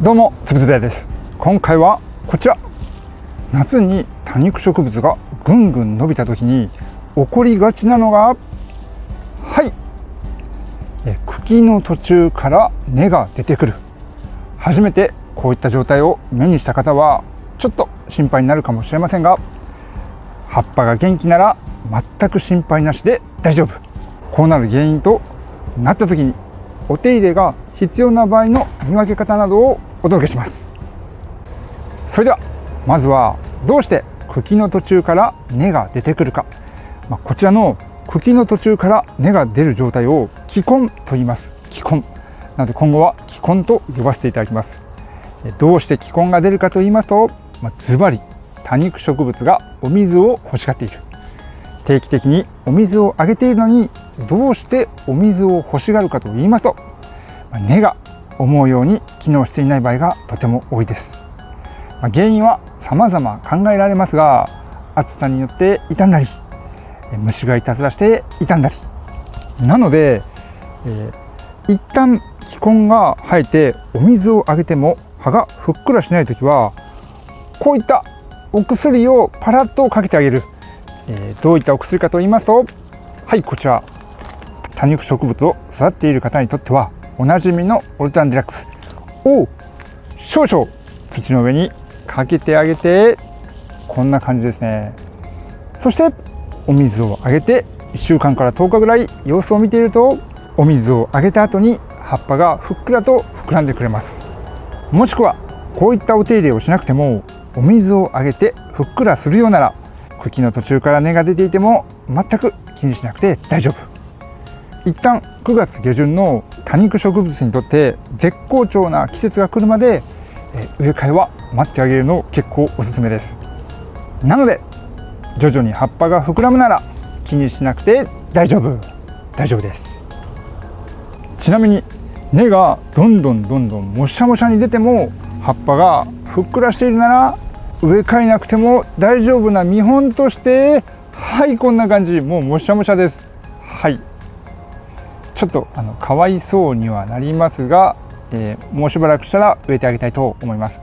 どうもつぶつぶやです。今回はこちら、夏に多肉植物がぐんぐん伸びた時に起こりがちなのが、茎の途中から根が出てくる。初めてこういった状態を目にした方はちょっと心配になるかもしれませんが、葉っぱが元気なら全く心配なしで大丈夫。こうなる原因となった時にお手入れが必要な場合の見分け方などをお届けします。それではまずはどうして茎の途中から根が出てくるか、こちらの茎の途中から根が出る状態を気根と言います。気根なので今後は気根と呼ばせていただきます。どうして気根が出るかと言いますと、ズバリ多肉植物がお水を欲しがっている。定期的にお水をあげているのにどうしてお水を欲しがるかと言いますと、根が思うように機能していない場合がとても多いです。原因は様々考えられますが、暑さによって傷んだり、虫がいたずらして傷んだりなので、一旦気根が生えてお水をあげても葉がふっくらしないときは、こういったお薬をパラッとかけてあげる。どういったお薬かと言いますと、こちら、多肉植物を育てている方にとってはおなじみのオルタンデラックスを少々土の上にかけてあげて、こんな感じですね。そしてお水をあげて1週間から10日ぐらい様子を見ていると、お水をあげた後に葉っぱがふっくらと膨らんでくれます。もしくはこういったお手入れをしなくてもお水をあげてふっくらするようなら、茎の途中から根が出ていても全く気にしなくて大丈夫。一旦9月下旬の多肉植物にとって絶好調な季節が来るまで植え替えは待ってあげるの結構おすすめです。なので徐々に葉っぱが膨らむなら気にしなくて大丈夫です。ちなみに根がどんどんもしゃもしゃに出ても葉っぱがふっくらしているなら植え替えなくても大丈夫な見本として、こんな感じ、もうもしゃもしゃです。ちょっとかわいそうにはなりますが、もうしばらくしたら植えてあげたいと思います。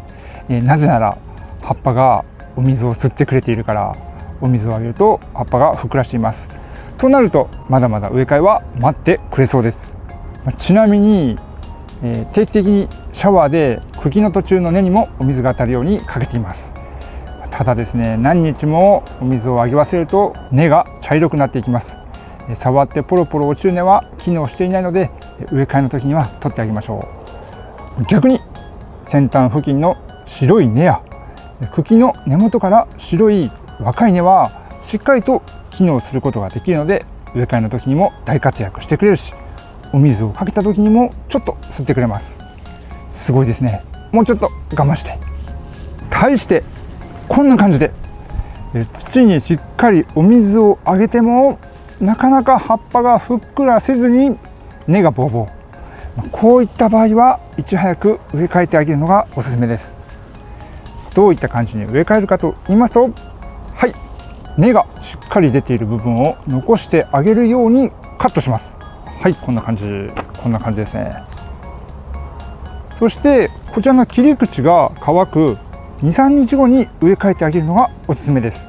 なぜなら葉っぱがお水を吸ってくれているから、お水をあげると葉っぱがふっくらしています。となるとまだまだ植え替えは待ってくれそうです。ちなみに、定期的にシャワーで茎の途中の根にもお水が当たるようにかけています。ただですね、何日もお水をあげ忘れると根が茶色くなっていきます。触ってポロポロ落ちる根は機能していないので、植え替えの時には取ってあげましょう。逆に先端付近の白い根や茎の根元から白い若い根はしっかりと機能することができるので、植え替えの時にも大活躍してくれるし、お水をかけた時にもちょっと吸ってくれます。すごいですね。もうちょっと我慢して。対してこんな感じで土にしっかりお水をあげてもなかなか葉っぱがふっくらせずに根がボーボー、こういった場合はいち早く植え替えてあげるのがおすすめです。どういった感じに植え替えるかと言いますと、根がしっかり出ている部分を残してあげるようにカットします。こんな感じですね。そしてこちらの切り口が乾く 2,3 日後に植え替えてあげるのがおすすめです。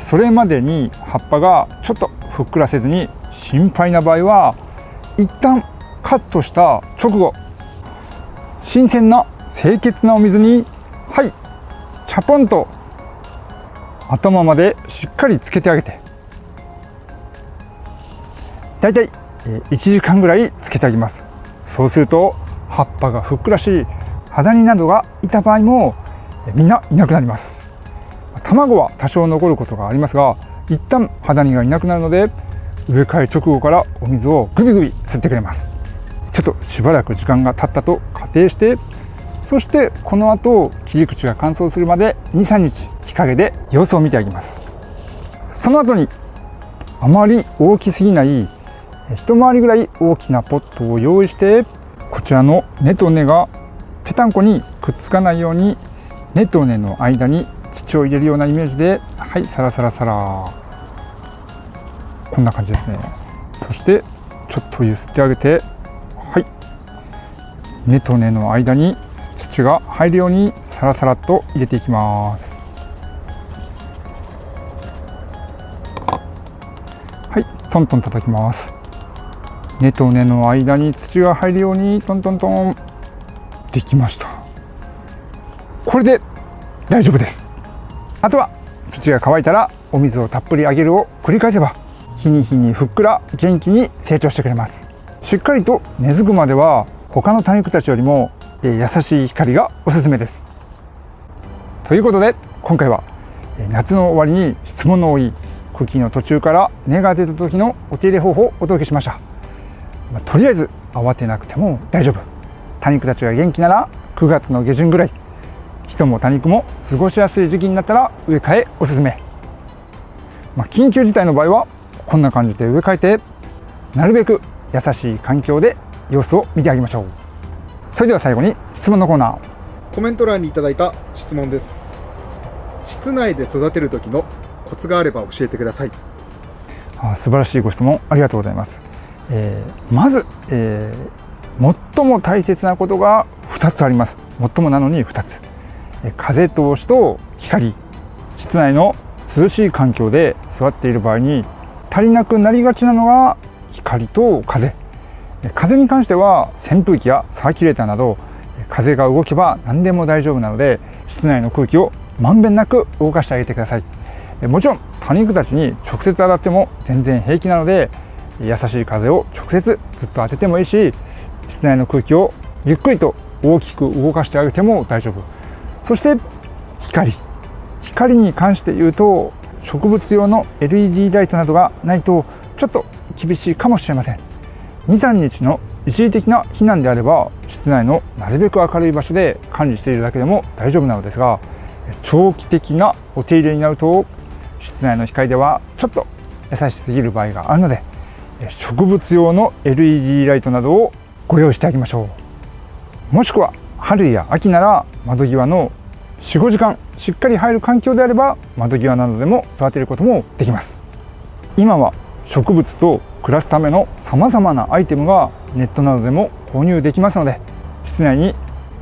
それまでに葉っぱがちょっとふっくらせずに心配な場合は、一旦カットした直後、新鮮な清潔なお水にチャポンと頭までしっかりつけてあげて、だいたい1時間ぐらいつけてあげます。そうすると葉っぱがふっくらし、ハダニなどがいた場合もみんないなくなります。卵は多少残ることがありますが、一旦ハダニがいなくなるので、植え替え直後からお水をグビグビ吸ってくれます。ちょっとしばらく時間が経ったと仮定して、そしてこの後切り口が乾燥するまで 2,3 日日陰で様子を見てあげます。その後にあまり大きすぎない一回りぐらい大きなポットを用意して、こちらの根と根がぺたんこにくっつかないように根と根の間に土を入れるようなイメージで、サラサラサラ、こんな感じですね。そしてちょっと揺すってあげて、根と根の間に土土が入るようにサラサラっと入れていきます。はい、トントン叩きます。根と根の間に土が入るようにトントントン。できました。これで大丈夫です。あとは土が乾いたらお水をたっぷりあげるを繰り返せば、日に日にふっくら元気に成長してくれます。しっかりと根付くまでは他の多肉たちよりも優しい光がおすすめです。ということで今回は夏の終わりに質問の多い茎の途中から根が出た時のお手入れ方法をお届けしました。とりあえず慌てなくても大丈夫。多肉たちが元気なら9月の下旬ぐらい、人も多肉も過ごしやすい時期になったら植え替えおすすめ。緊急事態の場合はこんな感じで植え替えて、なるべく優しい環境で様子を見てあげましょう。それでは最後に質問のコーナー。コメント欄にいただいた質問です。室内で育てる時のコツがあれば教えてください。素晴らしいご質問ありがとうございます。まず、最も大切なことが2つあります。最もなのに2つ。風通しと光。室内の涼しい環境で育っている場合に足りなくなりがちなのが光と風。風に関しては扇風機やサーキュレーターなど風が動けば何でも大丈夫なので、室内の空気をまんべんなく動かしてあげてください。もちろん多肉たちに直接当たっても全然平気なので、優しい風を直接ずっと当ててもいいし、室内の空気をゆっくりと大きく動かしてあげても大丈夫。そして光に関して言うと、植物用の LED ライトなどがないとちょっと厳しいかもしれません。 2,3 日の一時的な避難であれば室内のなるべく明るい場所で管理しているだけでも大丈夫なのですが、長期的なお手入れになると室内の光ではちょっと優しすぎる場合があるので、植物用の LED ライトなどをご用意してあげましょう。もしくは春や秋なら窓際の 4,5 時間しっかり入る環境であれば窓際などでも育てることもできます。今は植物と暮らすためのさまざまなアイテムがネットなどでも購入できますので、室内に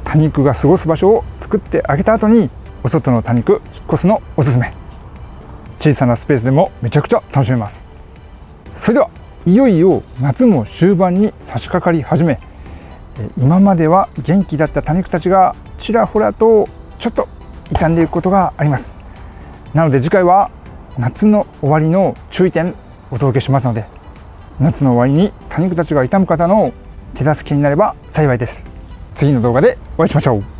多肉が過ごす場所を作ってあげた後にお外の多肉引っ越すのおすすめ。小さなスペースでもめちゃくちゃ楽しめます。それではいよいよ夏も終盤に差し掛かり始め、今までは元気だった多肉たちがちらほらとちょっと傷んでいくことがあります。なので次回は夏の終わりの注意点お届けしますので、夏の終わりに多肉たちが傷む方の手助けになれば幸いです。次の動画でお会いしましょう。